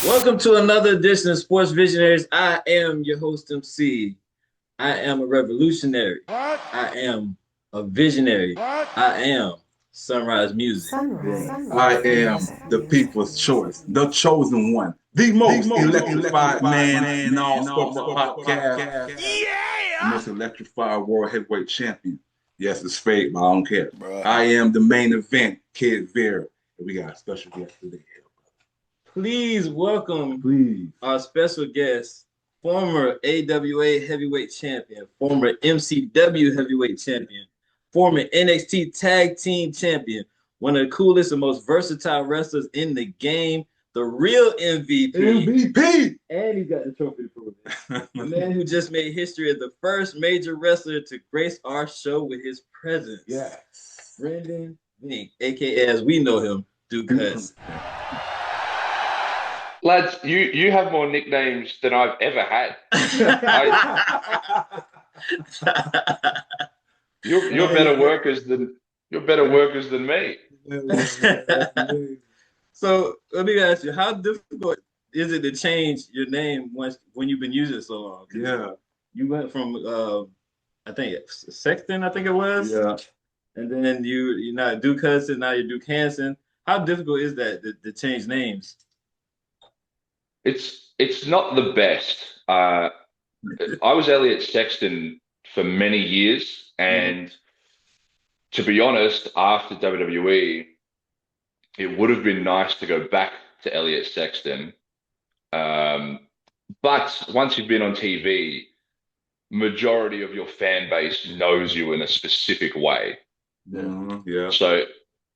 Welcome to another edition of Sports Visionaries. I am your host, MC. I am a revolutionary. What? I am a visionary. What? I am Sonrize Music. I am the people's choice, the chosen one, the most electrified man in all sports podcast, the Yeah! most electrified world heavyweight champion. Yes, it's fake, but I don't care. Bruh. I am the main event, Kid Viera. And we got a special guest today. Please welcome Please. our special guest, former AWA heavyweight champion, former MCW heavyweight champion, former NXT tag team champion, one of the coolest and most versatile wrestlers in the game, the real MVP. MVP! And he's got the trophy to prove it. The man who just made history as the first major wrestler to grace our show with his presence. Yes. Brendan Vink, aka as we know him, Duke Hudson. Lads, you have more nicknames than I've ever had. You're better workers than me. So let me ask you, how difficult is it to change your name when you've been using it so long? Yeah. You went from I think Sexton, I think it was. Yeah. And then you're not Duke Hudson, now you're Duke Hanson. How difficult is that to change names? It's not the best. I was Elliot Sexton for many years, and to be honest, after WWE, it would have been nice to go back to Elliot Sexton. But once you've been on TV, majority of your fan base knows you in a specific way. Yeah. So,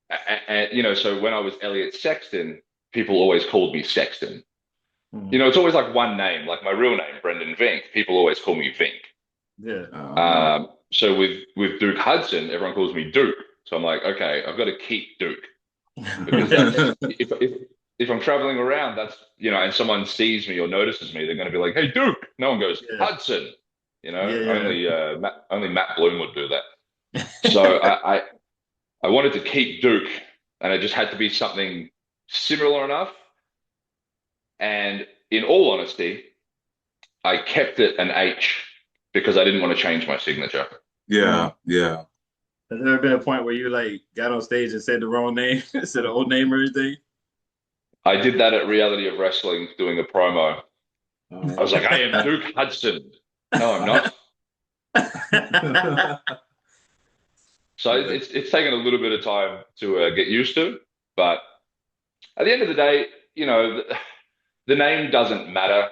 so when I was Elliot Sexton, people always called me Sexton. It's always like one name, like my real name, Brendan Vink. People always call me Vink. Yeah. So with Duke Hudson, everyone calls me Duke. So I'm like, okay, I've got to keep Duke because if I'm traveling around, that's and someone sees me or notices me, they're going to be like, hey, Duke. No one goes Hudson. Only Matt Bloom would do that. So I wanted to keep Duke, and it just had to be something similar enough. And in all honesty, I kept it an H because I didn't want to change my signature. Yeah. Has there ever been a point where you got on stage and said the wrong name, said the old name or anything? I did that at Reality of Wrestling doing a promo. I was like, I am Duke Hudson. No, I'm not. So it's taken a little bit of time to get used to, but at the end of the day, the name doesn't matter.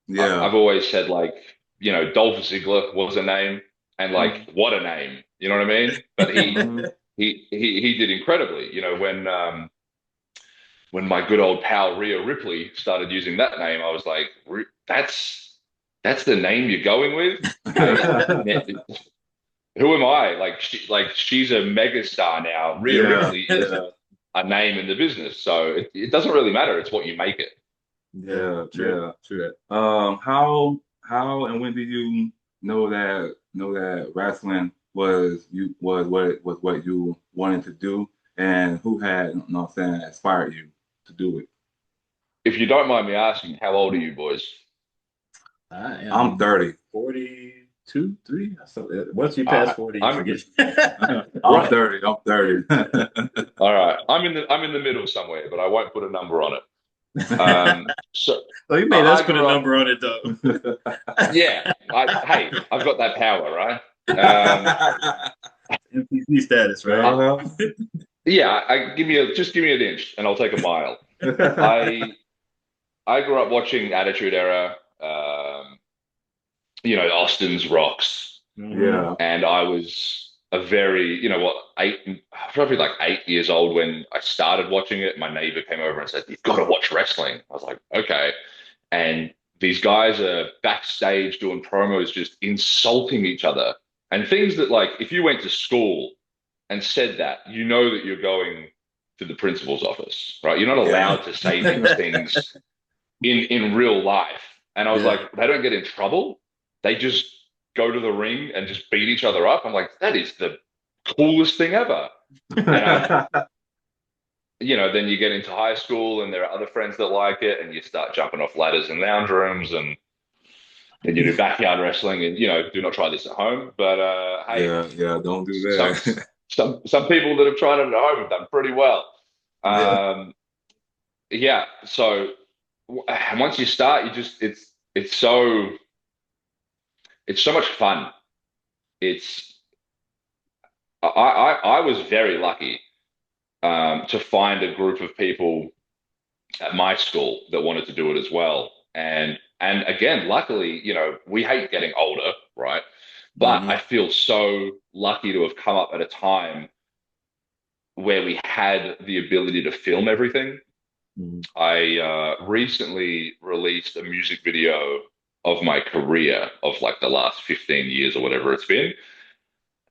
Yeah. I've always said Dolph Ziggler was a name, and what a name, you know what I mean? But he did incredibly. When my good old pal Rhea Ripley started using that name, I was like, that's the name you're going with? Who am I? She's a megastar now. Rhea Ripley is a name in the business, so it doesn't really matter. It's what you make it. Yeah, true. How and when did you know that wrestling was what you wanted to do, and who had, inspired you to do it? If you don't mind me asking, how old are you boys? I'm 30. 42, 3. Once you pass 40, you forget. I'm 30. I'm 30. All right, I'm in the middle somewhere, but I won't put a number on it. So you made us put a number on it, though. Yeah, I've got that power, right? MPC status, right? Yeah, just give me an inch, and I'll take a mile. I grew up watching Attitude Era, Austin's Rocks. Yeah, and I was a very, probably like 8 years old when I started watching it. My neighbor came over and said, "You've got to watch wrestling." I was like, okay. And these guys are backstage doing promos, just insulting each other and things that, if you went to school and said that, that you're going to the principal's office, right? You're not allowed to say these things in real life. And I was like, they don't get in trouble. They just go to the ring and just beat each other up. I'm like, that is the coolest thing ever. then you get into high school and there are other friends that like it, and you start jumping off ladders in lounge rooms, and then you do backyard wrestling, and do not try this at home. But hey, Yeah, yeah, don't do some that. some people that have tried it at home have done pretty well. Yeah. Um, yeah, so once you start, you just it's so much fun. It's I was very lucky to find a group of people at my school that wanted to do it as well. And again, luckily, we hate getting older, right? But Hmm. I feel so lucky to have come up at a time where we had the ability to film everything. Mhm. I recently released a music video of my career of like the last 15 years or whatever it's been.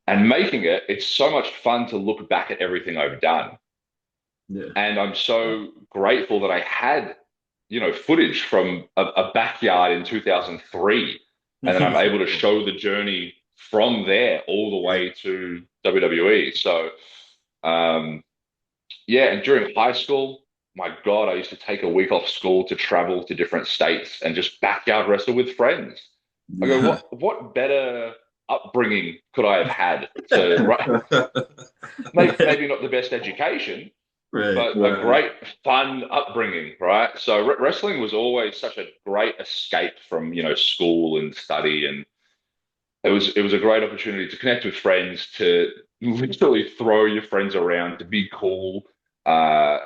And making it, it's so much fun to look back at everything I've done. Yeah. And I'm so grateful that I had, footage from a backyard in 2003. And then I'm able to show the journey from there all the Yeah. way to WWE. So, um, yeah, and during high school, my God, I used to take a week off school to travel to different states and just backyard wrestle with friends. I go, Yeah. what better upbringing could I have had to, right? Maybe not the best education, Right. but a Right. great fun upbringing, right? So wrestling was always such a great escape from, school and study, and it was a great opportunity to connect with friends, to literally throw your friends around, to be cool. Uh,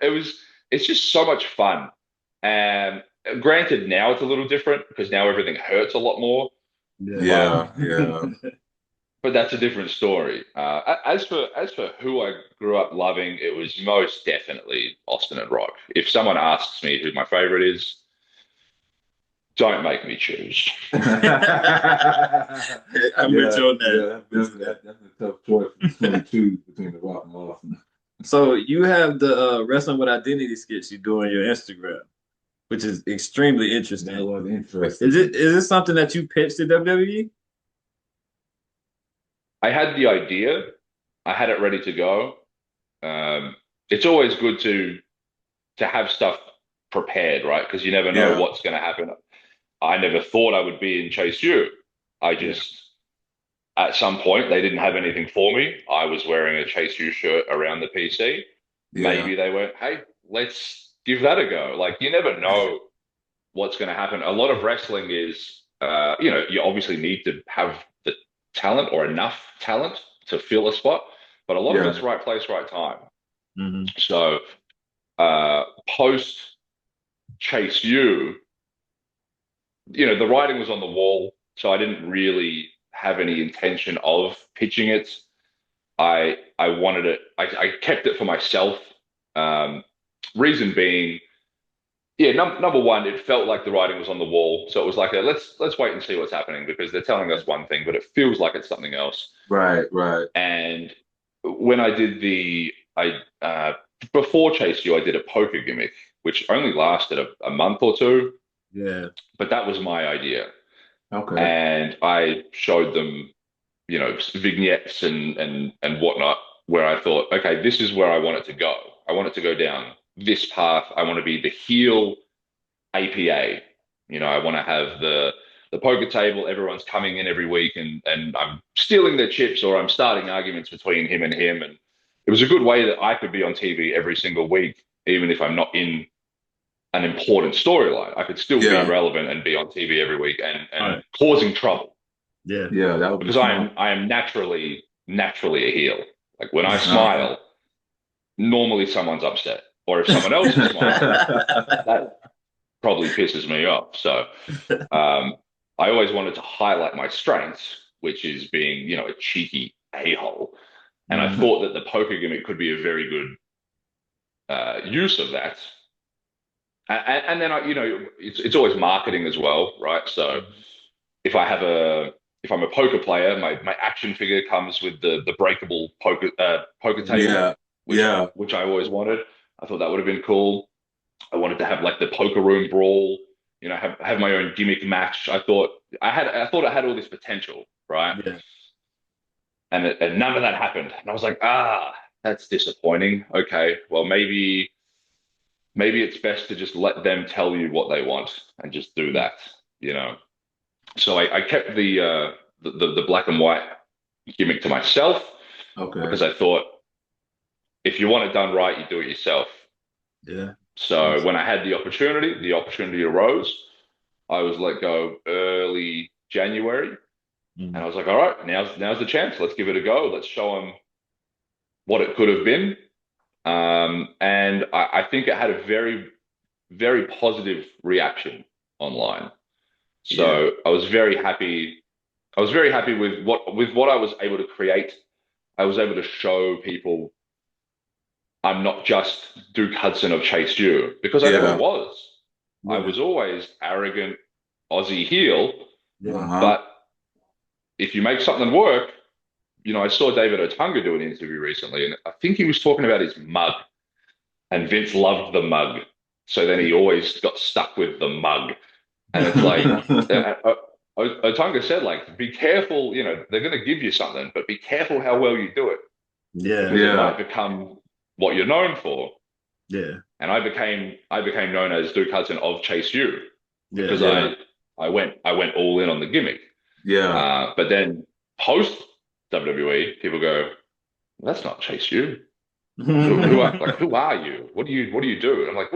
it's just so much fun. And granted, now it's a little different because now everything hurts a lot more, Yeah. but Yeah, yeah. that's a different story. As for who I grew up loving, it was most definitely Austin and Rock. If someone asks me who my favorite is, don't make me choose. I'm with Yeah, you on that. yeah, that's a tough choice between two, between the Rock and Austin. So you have the Wrestling with Identity skits you do on your Instagram, which is extremely That interesting. was interesting. Is it something that you pitched to WWE? I had the idea, I had it ready to go. Um, it's always good to have stuff prepared, right? Because you never know Yeah, what's going to happen. I never thought I would be in Chase U. I Yeah. just At some point they didn't have anything for me. I was wearing a Chase U shirt around the PC. yeah, Maybe they went, "Hey, let's give that a go." Like you never know what's going to happen. A lot of wrestling is, you obviously need to have the talent or enough talent to fill a spot, but a lot of yeah. it's right place, right time. Hmm. So, post Chase U, the writing was on the wall, so I didn't really have any intention of pitching it. I wanted it. I kept it for myself. Um, Reason being, yeah, number one, it felt like the writing was on the wall, so it was like let's wait and see what's happening because they're telling us one thing, but it feels like it's something else. Right, right. And when I did I before Chase U, I did a poker gimmick, which only lasted a month or two, Yeah. but that was my idea, Okay. and I showed them, vignettes and whatnot, where I thought, okay, this is where I want it to go. I want it to go down this path. I want to be the heel APA. I want to have the poker table. Everyone's coming in every week, and I'm stealing their chips, or I'm starting arguments between him and him. And it was a good way that I could be on TV every single week, even if I'm not in an important storyline. I could still be Yeah, relevant and be on TV every week All and right. causing trouble Yeah. yeah, that would be because I am smart. I am naturally a heel. Like when I Uh-huh. smile, normally someone's upset, or if someone else is smiling, that probably pisses me off. So um, I always wanted to highlight my strengths, which is being, a cheeky a-hole. And I Mhm. thought that the poker gimmick could be a very good use of that. And then it's always marketing as well, right? So if I have if I'm a poker player, my action figure comes with the breakable poker table, Yeah, which yeah. which I always wanted. I thought that would have been cool. I wanted to have like the poker room brawl, have my own gimmick match. I thought I had all this potential, right? Yeah. And none of that happened. And I was like, ah. that's disappointing. Okay, well maybe it's best to just let them tell you what they want and just do that, you know. So I kept the black and white gimmick to myself Okay. because I thought if you want it done right, you do it yourself. Yeah. So when I had the opportunity arose. I was let go early January, and I was like, all right, now's the chance. Let's give it a go. Let's show them what it could have been. And I think it had a very, very positive reaction online. So I was very happy. I was very happy with what I was able to create. I was able to show people I'm not just Duke Hudson of Chase U because I never Yeah. was. I was always arrogant Aussie heel, Uh-huh. but if you make something work, you know, I saw David Otunga do an interview recently, and I think he was talking about his mug, and Vince loved the mug. So then he always got stuck with the mug. And it's like, Otunga said, like, be careful, you know, they're going to give you something, but be careful how well you do it Yeah. because it might become what you're known for. Yeah. And I became known as Duke Hudson of Chase U because I went all in on the gimmick. Yeah. But then post WWE, people go, "That's not Chase U. Who are you? What do you do?" And I'm like,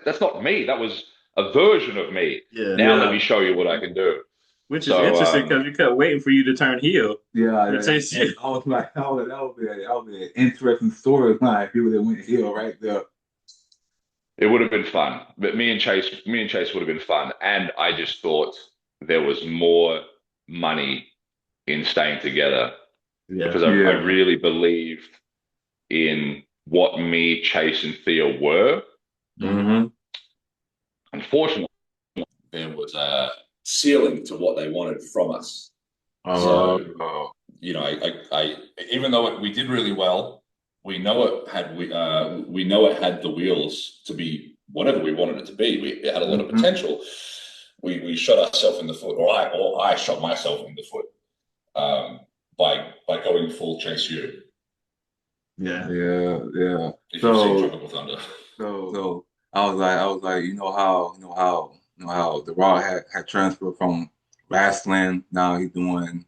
that's not me. That was a version of me. Yeah. Now let me show you what I can do. Which is So interesting because we kept waiting for you to turn heel. Yeah, For Chase U. I was like, that would be an interesting storyline if people that went heel right there. it would have been fun. But me and Chase would have been fun. And I just thought there was more money in staying together Yeah. because I really believed in what me, Chase, and Theo were. Mm-hmm. Unfortunately, there was a ceiling to what they wanted from us. So, you know, I even though we did really well, we know it had we know it had the wheels to be whatever we wanted it to be. It had a lot of potential. We shot ourselves in the foot, or I shot myself in the foot by going full Chase U. Yeah. If you've seen Tropical Thunder. So I was like, you know how The Rock had transferred from wrestling. Now he's doing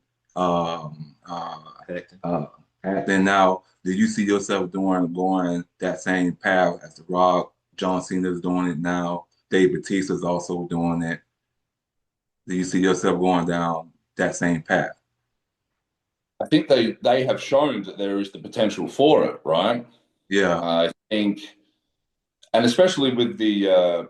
acting now. Did you see yourself going that same path as The Rock? John Cena's doing it now. Dave Bautista's also doing it. Do you see yourself going down that same path? I think they have shown that there is the potential for it, right? Yeah. I think, and especially with the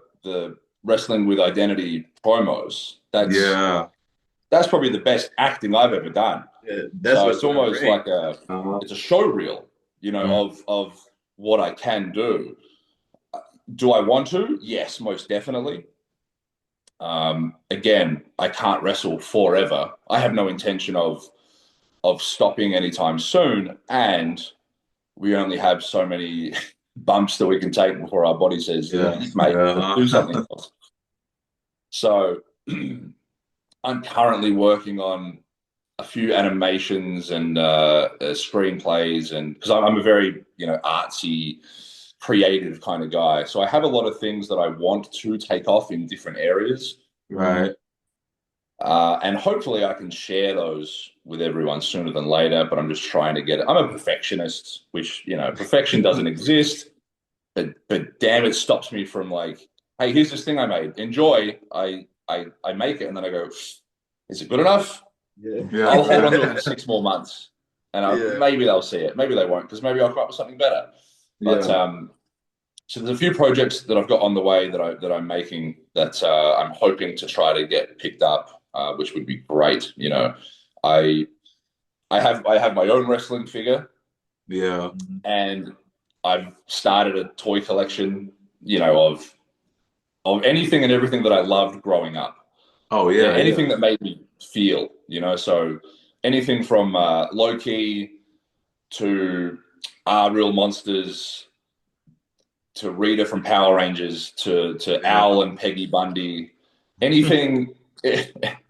wrestling with identity promos, that's probably the best acting I've ever done. Yeah, that's so it's almost great. like it's a show reel, you know, of what I can do. Do I want to? Yes, most definitely. Again, I can't wrestle forever. I have no intention of stopping anytime soon, and we only have so many bumps that we can take before our body says, mate, do something else. So I'm currently working on a few animations and screenplays, and because I'm a very, you know, artsy, creative kind of guy. So I have a lot of things that I want to take off in different areas. Right. And hopefully I can share those with everyone sooner than later, but I'm just trying to get it. I'm a perfectionist, which, you know, perfection doesn't exist, but damn, it stops me from like, hey, here's this thing I made. Enjoy. I make it, and then I go, is it good enough? Yeah. I'll hold on to it for 6 more months, and maybe they'll see it. Maybe they won't, because maybe I'll come up with something better. But so there's a few projects that I've got on the way that I'm making that I'm hoping to try to get picked up, which would be great. You know, I have my own wrestling figure. Yeah. And I've started a toy collection, you know, of anything and everything that I loved growing up. Oh yeah. Anything that made me feel, you know, so anything from Loki to Real Monsters to Rita from Power Rangers to Owl and Peggy Bundy, anything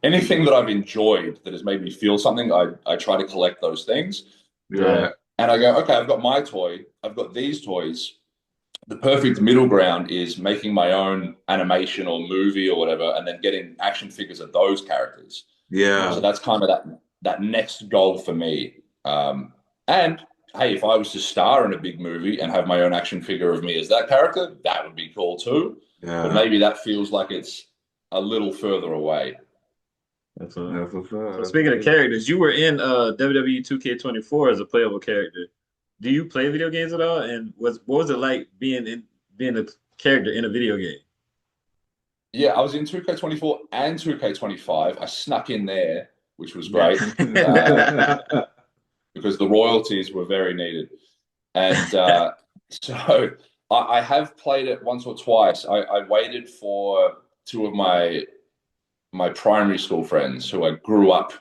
anything that I've enjoyed that has made me feel something, I try to collect those things. Yeah. And I go, okay, I've got my toy, I've got these toys. The perfect middle ground is making my own animation or movie or whatever, and then getting action figures of those characters. Yeah. So that's kind of that next goal for me. And hey, if I was to star in a big movie and have my own action figure of me as that character, that would be cool too. Yeah. But maybe that feels like it's a little further away. That's what's up. So speaking of characters, you were in WWE 2K24 as a playable character. Do you play video games at all? And what was it like being a character in a video game? Yeah, I was in 2K24 and 2K25. I snuck in there, which was great because the royalties were very needed. And so I have played it once or twice. I waited for two of my primary school friends who I grew up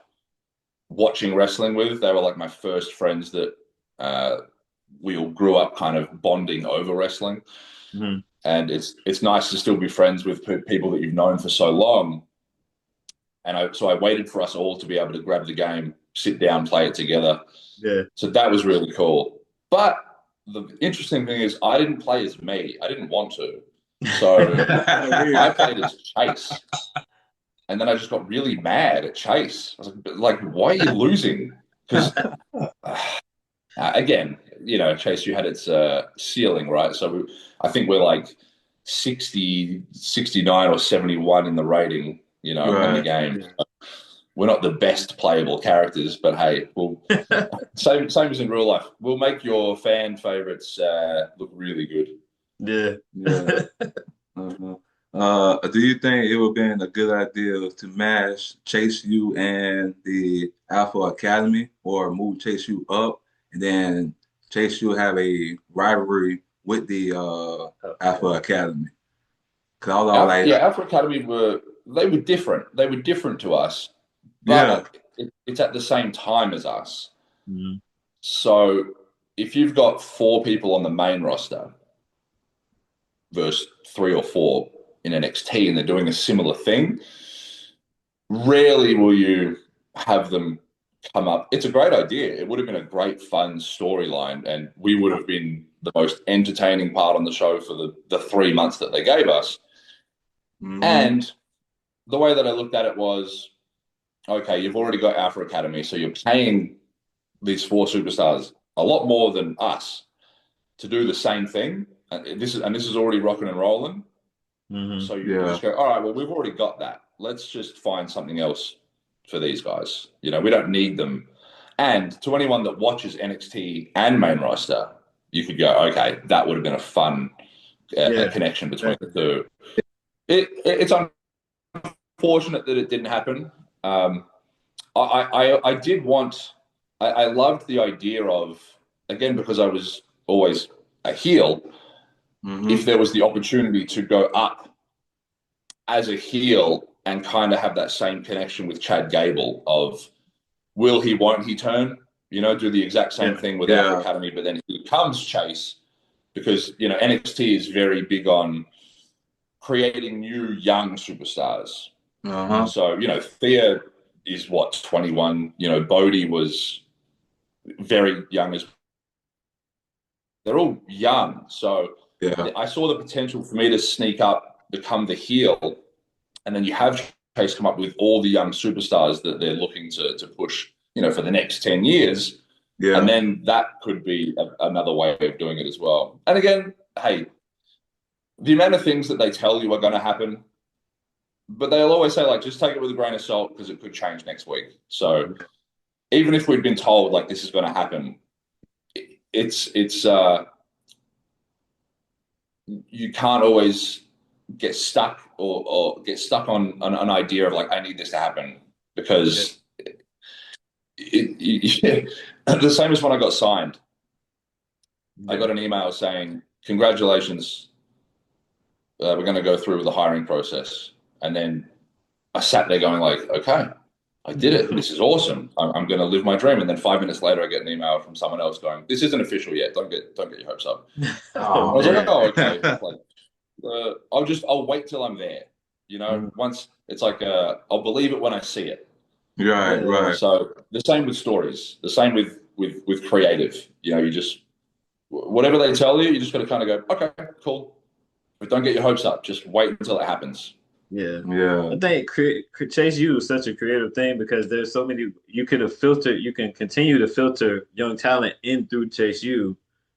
watching wrestling with. They were like my first friends that we all grew up kind of bonding over wrestling. Mm-hmm. And it's nice to still be friends with people that you've known for so long. And so I waited for us all to be able to grab the game, sit down, play it together. Yeah. So that was really cool. But the interesting thing is I didn't play as me. I didn't want to. So I played as Chase. And then I just got really mad at Chase. I was like, why are you losing? Because again, Chase, you had its ceiling, right? So I think we're like 60, 69 or 71 in the rating, in the game. So we're not the best playable characters, but hey, we'll same as in real life. We'll make your fan favorites look really good. Yeah. Do you think it would have been a good idea to mash Chase U and the Alpha Academy, or move Chase U up and then Chase U have a rivalry with the Alpha Academy? Cause I was all like, Alpha Academy were different. They were different to us, but it's at the same time as us. Mm-hmm. So if you've got 4 people on the main roster versus 3 or 4 in NXT and they're doing a similar thing, rarely will you have them come up. It's a great idea. It would have been a great, fun storyline, and we would have been the most entertaining part on the show for the 3 months that they gave us. Mm-hmm. And the way that I looked at it was, okay, you've already got Alpha Academy, so you're paying these 4 superstars a lot more than us to do the same thing. And this is already rocking and rolling. Mm-hmm. So you just go, all right, well, we've already got that. Let's just find something else for these guys. We don't need them. And to anyone that watches NXT and main roster, you could go, okay, that would have been a fun connection between the two. It's unfortunate that it didn't happen. I did want, I loved the idea of, again, because I was always a heel, if there was the opportunity to go up as a heel and kind of have that same connection with Chad Gable of will he, won't he turn, do the exact same thing with Alpha Academy, but then he becomes Chase, because, NXT is very big on creating new young superstars. Uh-huh. So, Thea is 21, Bodhi was very young they're all young. So I saw the potential for me to sneak up, become the heel, and then you have Chase come up with all the young superstars that they're looking to push, for the next 10 years. Yeah. And then that could be another way of doing it as well. And again, hey, the amount of things that they tell you are going to happen, but they'll always say, like, just take it with a grain of salt because it could change next week. So even if we'd been told, like, this is going to happen, it's you can't always get stuck or get stuck on an idea of, like, I need this to happen, because the same as when I got signed. I got an email saying, congratulations, we're going to go through with the hiring process. And then I sat there going, like, okay, I did it. This is awesome. I'm going to live my dream. And then 5 minutes later, I get an email from someone else going, this isn't official yet. Don't get your hopes up. I was like, oh, okay. Like, I'll wait till I'm there. Once it's like, I'll believe it when I see it. Right. So the same with stories, the same with with creative. You know, you just whatever they tell you, you just got to kind of go, okay, cool. But don't get your hopes up. Just wait until it happens. Yeah. Yeah. I think Chase U is such a creative thing because there's so many you could have filtered. You can continue to filter young talent in through Chase U,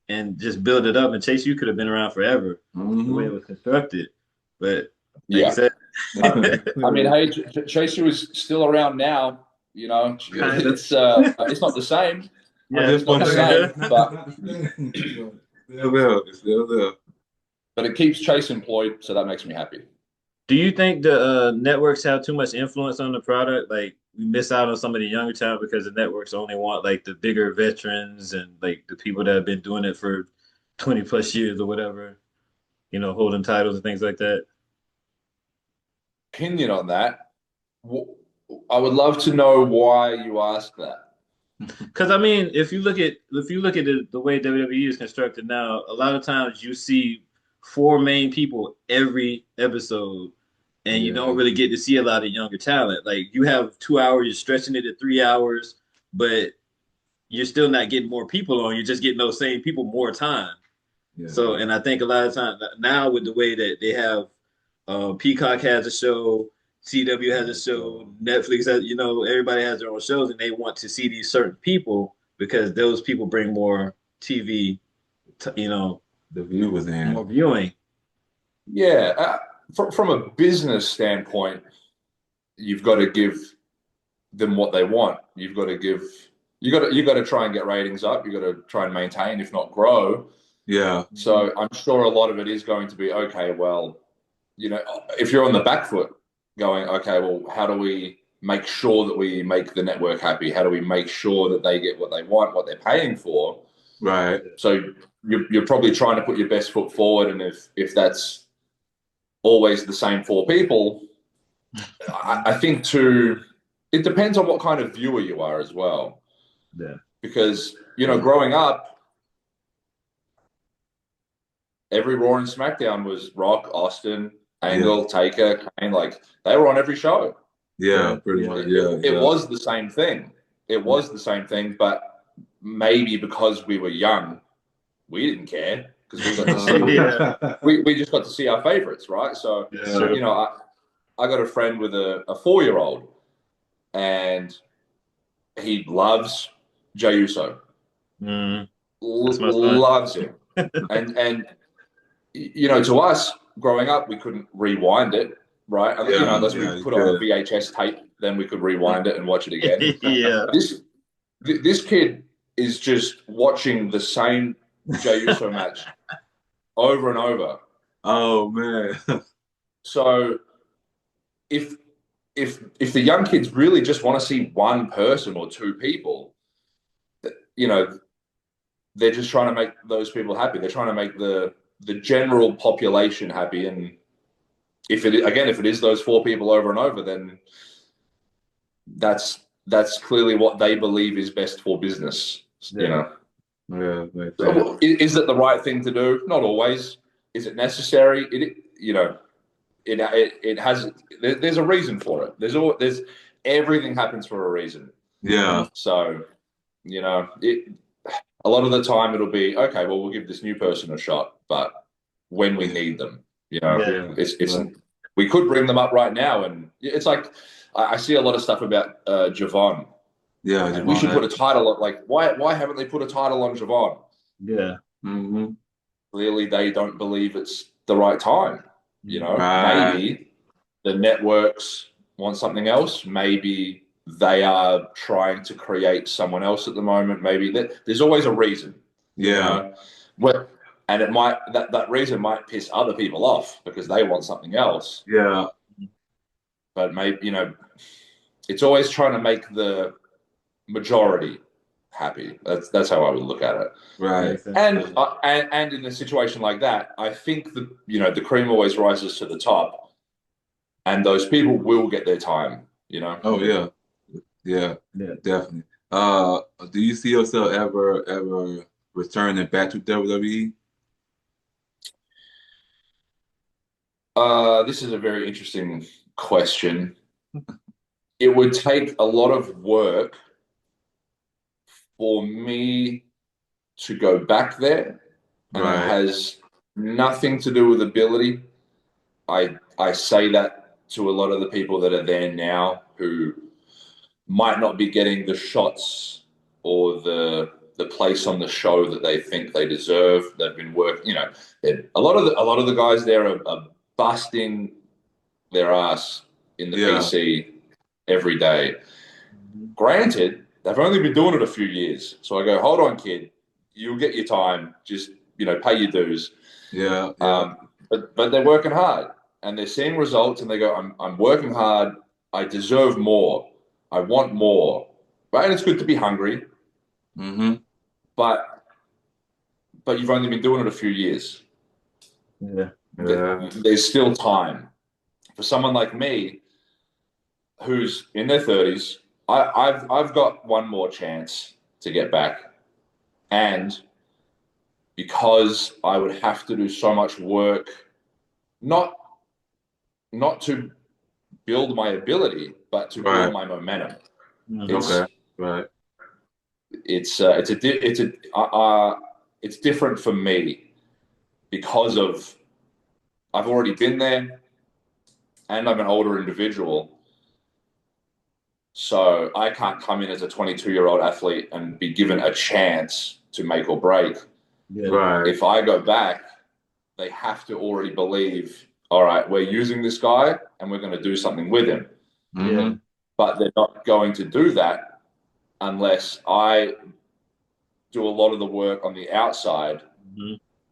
and just build it up. And Chase U could have been around forever the way it was constructed. But like you said, I mean, hey, Chase U is still around now. You know, it's not the same. Yeah, it's not the same, but it's still there. But it keeps Chase employed, so that makes me happy. do you think the networks have too much influence on the product? Like we miss out on some of the younger talent because the networks only want like the bigger veterans and like the people that have been doing it for 20 plus years or whatever, you know, holding titles and things like that. Opinion on that? I would love to know why you ask that. Because I mean, if you look at the way WWE is constructed now, a lot of times you see four main people every episode, and you don't really get to see a lot of younger talent. Like you have 2 hours, you're stretching it to 3 hours, but you're still not getting more people on. You're just getting those same people more time. Yeah. So, and I think a lot of times now with the way that they have, Peacock has a show, CW has a show, Netflix has, you know, everybody has their own shows, and they want to see these certain people because those people bring more TV, you know, the viewers in more viewing. Yeah, from a business standpoint, you've got to give them what they want. You've got to give. You got to try and get ratings up. You got to try and maintain, if not grow. Yeah. So I'm sure a lot of it is going to be okay. Well, you know, if you're on the back foot, going okay, well, how do we make sure that we make the network happy? How do we make sure that they get what they want, what they're paying for? Right. So you're probably trying to put your best foot forward, and if that's always the same four people, I think it depends on what kind of viewer you are as well. Yeah. Because, you know, growing up, every Raw and SmackDown was Rock, Austin, Angle, Taker, Kane. Like they were on every show. Yeah, pretty much. Yeah, it was the same thing. It was the same thing, but maybe because we were young, we didn't care because we got to see. We just got to see our favorites, right? So you know, I got a friend with a 4-year-old, and he loves Jey Uso. Loves him, and you know, to us growing up, we couldn't rewind it, right? You know, unless we put on a VHS tape, then we could rewind it and watch it again. This kid is just watching the same Jey Uso match over and over. Oh man! So if the young kids really just want to see one person or two people, you know, they're just trying to make those people happy. They're trying to make the general population happy. And if it is those four people over and over, then that's clearly what they believe is best for business. You know. Yeah. So, is it the right thing to do? Not always. Is it necessary? You know, it has. There's a reason for it. There's everything happens for a reason. Yeah. So, you know, a lot of the time it'll be okay. Well, we'll give this new person a shot, but when we need them, you know, it's we could bring them up right now, and it's like I see a lot of stuff about Javon. Yeah, and we should put a title on. Like, why haven't they put a title on Javon? Yeah. Mm-hmm. Clearly, they don't believe it's the right time. You know, maybe the networks want something else. Maybe they are trying to create someone else at the moment. Maybe there's always a reason. Yeah. You know? And it might that reason might piss other people off because they want something else. Yeah. But maybe, you know, it's always trying to make the majority happy. That's how I would look at it. Right. And in a situation like that, I think the cream always rises to the top, and those people will get their time. You know. Oh yeah, definitely. Do you see yourself ever returning back to WWE? This is a very interesting question. It would take a lot of work for me to go back there, and it has nothing to do with ability. I say that to a lot of the people that are there now who might not be getting the shots or the place on the show that they think they deserve. They've been working, a lot of the guys there are busting their ass in the PC every day. Granted, they've only been doing it a few years. So I go, hold on, kid, you'll get your time. Just, pay your dues. Yeah. But they're working hard and they're seeing results and they go, I'm working hard. I deserve more. I want more. Right? And it's good to be hungry. Mm-hmm. But you've only been doing it a few years. Yeah. There's still time. For someone like me, who's in their 30s, I've got one more chance to get back. And because I would have to do so much work, not to build my ability, but to build my momentum. It's different for me because of I've already been there and I'm an older individual. So I can't come in as a 22-year-old athlete and be given a chance to make or break. If I go back, they have to already believe, all right, we're using this guy and we're going to do something with him. Mm-hmm. But they're not going to do that unless I do a lot of the work on the outside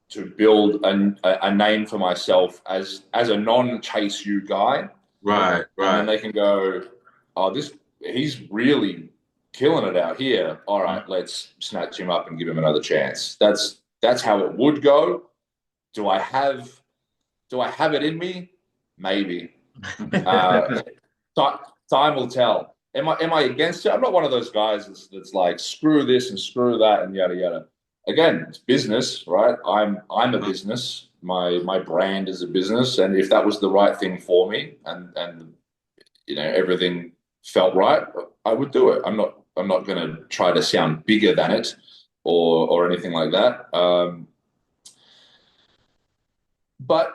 to build a name for myself as a non-chase you guy. Right. And then they can go, oh, he's really killing it out here. All right, let's snatch him up and give him another chance. That's how it would go. Do I have it in me? Maybe. Time will tell. Am I against it? I'm not one of those guys that's like screw this and screw that and yada yada. Again, it's business, right? I'm a business. My brand is a business, and if that was the right thing for me, and everything felt right, I would do it. I'm not going to try to sound bigger than it or anything like that. But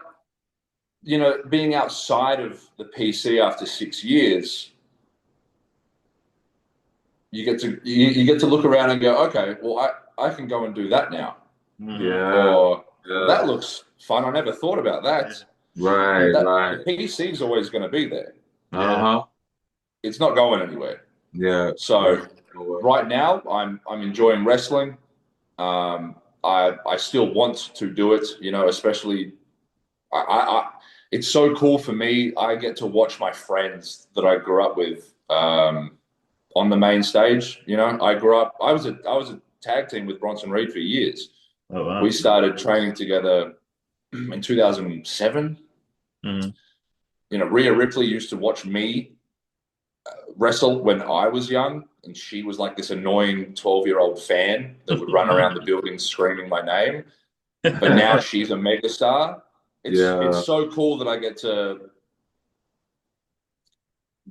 being outside of the PC after 6 years, you get to look around and go, okay, well, I can go and do that now. Or that looks fun. I never thought about that. Right. The PC is always going to be there. It's not going anywhere. Yeah. So right now, I'm enjoying wrestling. I still want to do it. Especially it's so cool for me. I get to watch my friends that I grew up with on the main stage. I grew up. I was a tag team with Bronson Reed for years. Oh, wow. We started training together in 2007. Rhea Ripley used to watch me wrestle when I was young, and she was like this annoying 12-year-old fan that would run around the building screaming my name. But now she's a megastar. It's so cool that I get to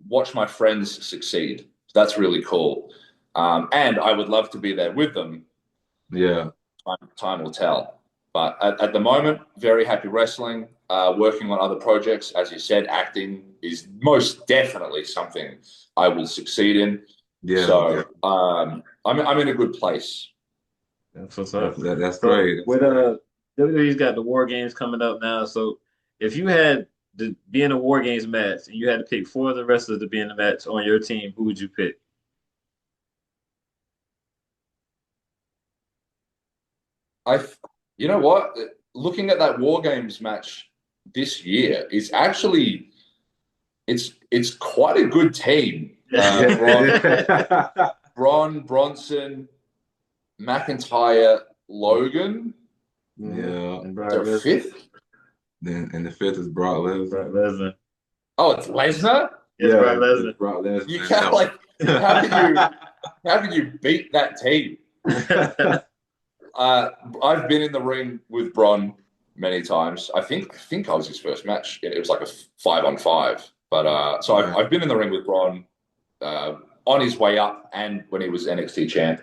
watch my friends succeed. That's really cool. And I would love to be there with them. Yeah. Time will tell. But at the moment, very happy wrestling, working on other projects. As you said, acting is most definitely something I will succeed in. Yeah. So I'm in a good place. That's what's up. That's great. With WWE's got the War Games coming up now. So if you had to be in a War Games match and you had to pick 4 of the wrestlers to be in the match on your team, who would you pick? You know what? Looking at that War Games match this year is actually it's quite a good team. Braun, Bronson, McIntyre, Logan. Yeah. The 5th. And the 5th is Brock Lesnar. Oh, it's Lesnar? Yeah, Brock Lesnar. Brock Lesnar. You can't how can you beat that team? I've been in the ring with Bron many times. I think I was his first match. It was like a 5-on-5. But so I've been in the ring with Bron on his way up and when he was NXT champ.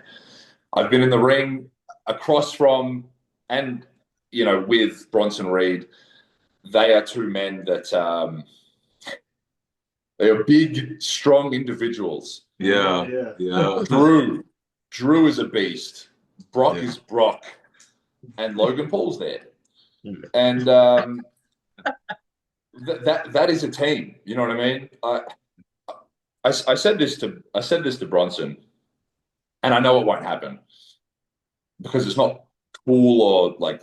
I've been in the ring across from and with Bronson Reed. They are two men that they are big, strong individuals. Yeah. Drew is a beast. Brock is Brock, and Logan Paul's there, and that is a team. You know what I mean? I said this to Bronson, and I know it won't happen because it's not cool or like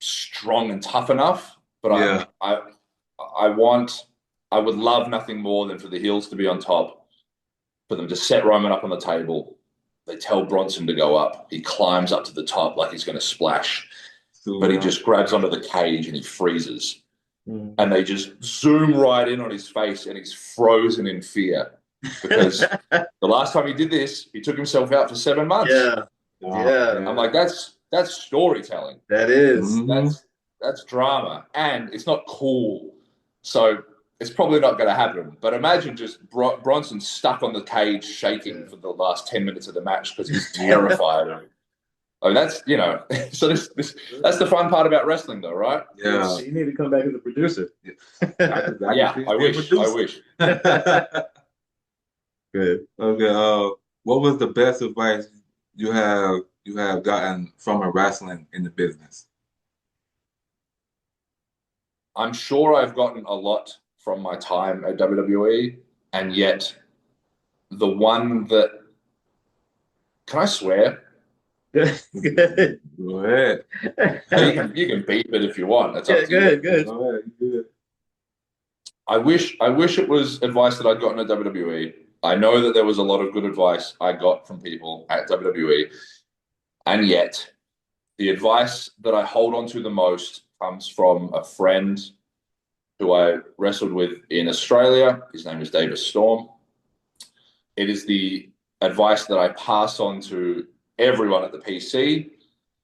strong and tough enough. But I would love nothing more than for the heels to be on top, for them to set Roman up on the table. They tell Bronson to go up. He climbs up to the top like he's going to splash, but he just grabs onto the cage and he freezes. And they just zoom right in on his face, and he's frozen in fear because the last time he did this, he took himself out for 7 months. I'm like, that's storytelling. That is. That's drama, and it's not cool. So it's probably not going to happen. But imagine just Bronson stuck on the cage shaking for the last 10 minutes of the match because he's terrified. I mean, that's, so that's the fun part about wrestling, though, right? Yeah. You need to come back as a producer. I wish. Good. Okay. What was the best advice you have gotten from a wrestling in the business? I'm sure I've gotten a lot from my time at WWE, and yet the one that, can I swear? Go ahead. You can beep it if you want. That's up to you. Good. Go ahead. Good. I wish it was advice that I'd gotten at WWE. I know that there was a lot of good advice I got from people at WWE, and yet the advice that I hold on to the most comes from a friend who I wrestled with in Australia. His name is David Storm. It is the advice that I pass on to everyone at the PC.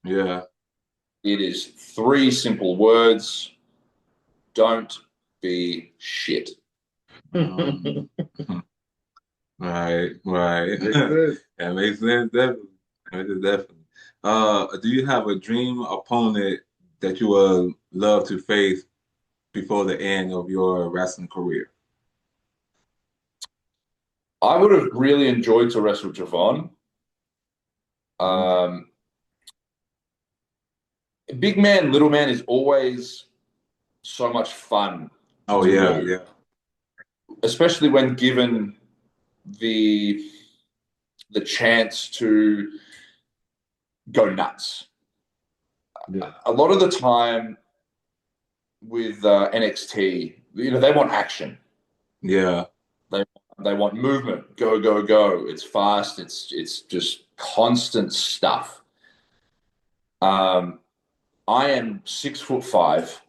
Yeah. It is 3 simple words. Don't be shit. Right. That makes sense, definitely. Do you have a dream opponent that you would love to face before the end of your wrestling career? I would have really enjoyed to wrestle Javon. Big man, little man is always so much fun. Oh yeah. Especially when given the chance to go nuts. A lot of the time with NXT, they want action. Yeah. They want movement. Go, go, go. It's fast. It's just constant stuff. I am 6'5",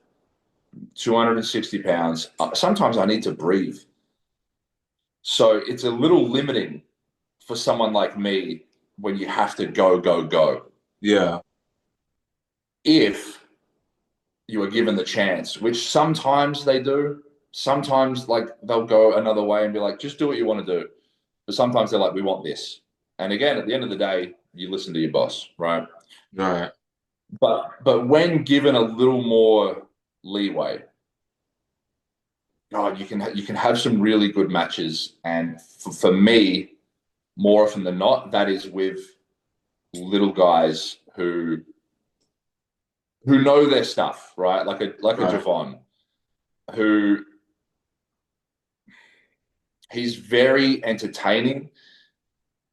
260 pounds. Sometimes I need to breathe. So it's a little limiting for someone like me when you have to go, go, go. Yeah. If you are given the chance, which sometimes they do. Sometimes they'll go another way and be like, just do what you want to do. But sometimes they're like, we want this. And again, at the end of the day, you listen to your boss, right? Right. But when given a little more leeway, God, you can have some really good matches. And for me, more often than not, that is with little guys who know their stuff, right? Like a Javon, who he's very entertaining.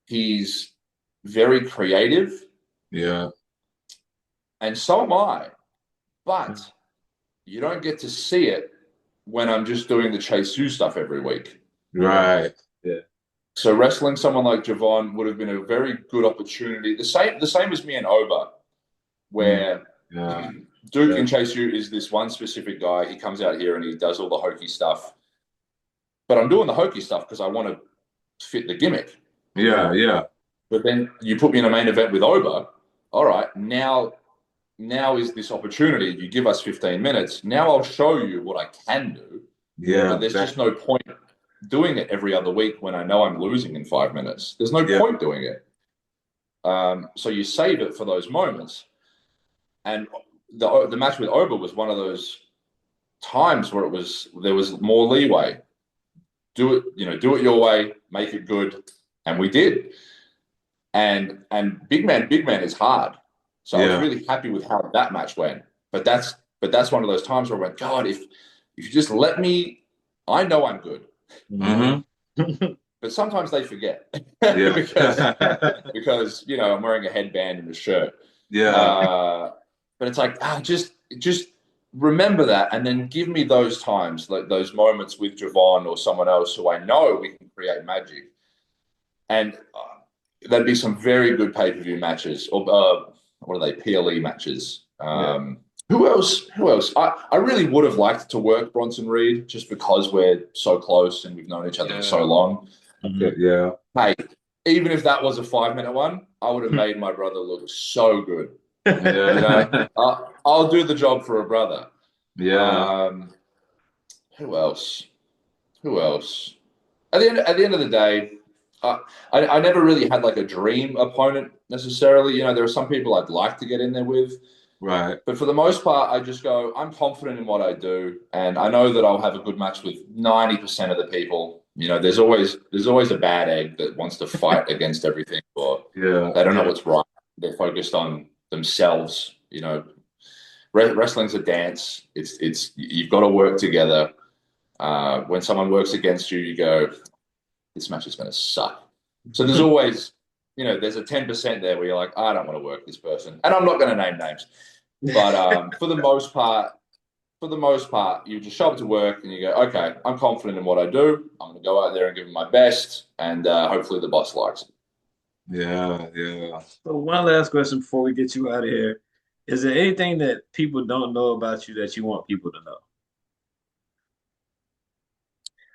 He's very creative. Yeah. And so am I. But you don't get to see it when I'm just doing the Chase U stuff every week. Right. Yeah. So wrestling someone like Javon would have been a very good opportunity. The same as me and Oba, where Duke in Chase U is this one specific guy. He comes out here and he does all the hokey stuff. But I'm doing the hokey stuff because I want to fit the gimmick. Yeah. But then you put me in a main event with Oba. All right, now is this opportunity. You give us 15 minutes. Now I'll show you what I can do. Yeah. But there's just no point doing it every other week when I know I'm losing in 5 minutes. There's no point doing it. So you save it for those moments. And the match with Oba was one of those times where there was more leeway. Do it your way, make it good, and we did. And big man is hard. So I was really happy with how that match went. But that's one of those times where I went, God, if you just let me, I know I'm good. Mm-hmm. But sometimes they forget because I'm wearing a headband and a shirt. But it's like, just remember that, and then give me those times, like those moments with Javon or someone else who I know we can create magic. And there'd be some very good pay-per-view matches, or what are they, PLE matches. Who else? I really would have liked to work Bronson Reed just because we're so close and we've known each other for so long. Mm-hmm. Hey, even if that was a 5-minute one, I would have made my brother look so good. I'll do the job for a brother. Who else? At the end of the day, I never really had like a dream opponent necessarily. There are some people I'd like to get in there with. Right. But for the most part, I just go, I'm confident in what I do. And I know that I'll have a good match with 90% of the people. There's always a bad egg that wants to fight against everything, or they don't know what's right. They're focused on themselves. Wrestling's a dance. It's you've got to work together. When someone works against you, you go, this match is going to suck. So there's always, there's a 10% there where you're like, I don't want to work this person. And I'm not going to name names. But for the most part, you just show up to work and you go, okay, I'm confident in what I do. I'm going to go out there and give it my best. And hopefully the boss likes it. Yeah. So one last question before we get you out of here. Is there anything that people don't know about you that you want people to know?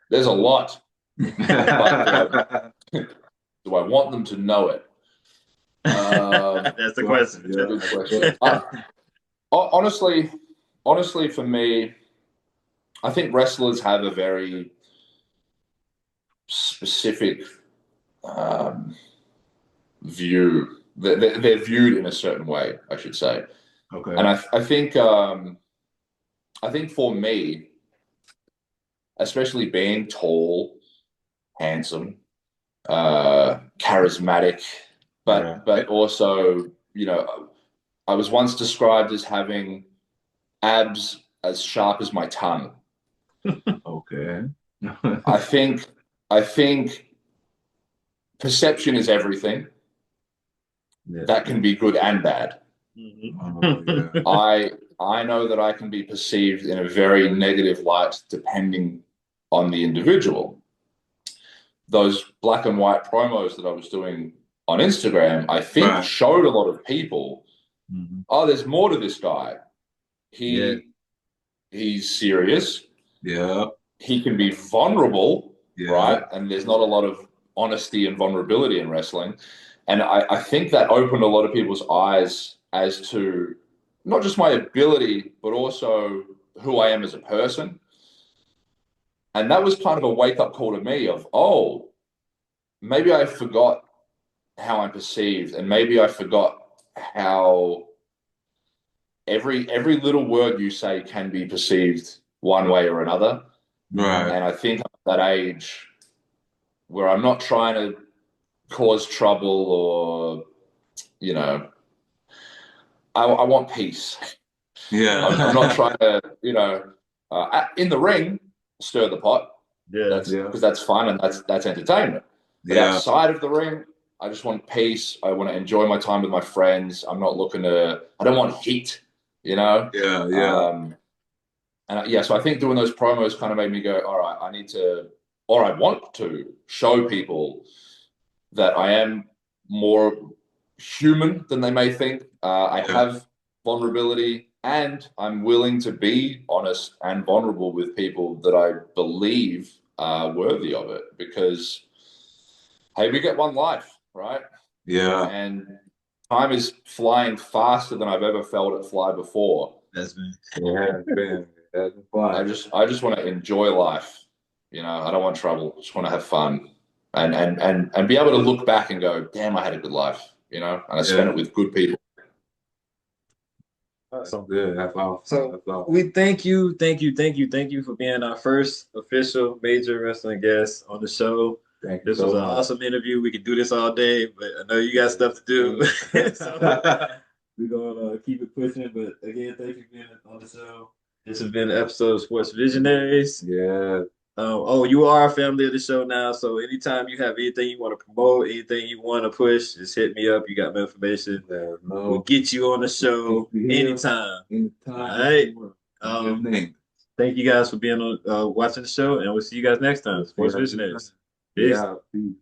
There's a lot. But do I want them to know it? That's the question. Good question. Honestly, for me, I think wrestlers have a very specific view. They're viewed in a certain way, I should say. Okay. And I think for me, especially being tall, handsome, charismatic, but also, I was once described as having abs as sharp as my tongue. Okay. I think perception is everything. That can be good and bad. I know that I can be perceived in a very negative light depending on the individual. Those black and white promos that I was doing on Instagram, I think showed a lot of people, oh, there's more to this guy. He's serious. Yeah. He can be vulnerable, right? And there's not a lot of honesty and vulnerability in wrestling. And I think that opened a lot of people's eyes as to not just my ability, but also who I am as a person. And that was kind of a wake-up call to me of, oh, maybe I forgot how I'm perceived, and maybe I forgot how every little word you say can be perceived one way or another. Right. And I think I'm at that age where I'm not trying to cause trouble or, I want peace. Yeah. I'm not trying to, in the ring, stir the pot. Because that's fun and that's entertainment. But outside of the ring, I just want peace. I want to enjoy my time with my friends. I don't want heat, Yeah. So I think doing those promos kind of made me go, all right, I want to show people that I am more human than they may think. I have vulnerability, and I'm willing to be honest and vulnerable with people that I believe are worthy of it, because, hey, we get one life, right? Yeah. And time is flying faster than I've ever felt it fly before. That's been. I just want to enjoy life. I don't want trouble. I just want to have fun and be able to look back and go, damn, I had a good life. you know, and I spent it with good people. Awesome. Good. That's awesome. So we thank you for being our first official major wrestling guest on the show. This was an awesome interview. We could do this all day, but I know you got stuff to do. So we're gonna keep it pushing. But again, thank you for being on the show. This has been an episode of Sports Visionaries. Yeah. You are a family of the show now. So anytime you have anything you want to promote, anything you want to push, just hit me up. You got my information. We'll get you on the show anytime. All right. Thank you guys for being on watching the show, and we'll see you guys next time. Sports Visionaries. Peace. Yeah. Peace.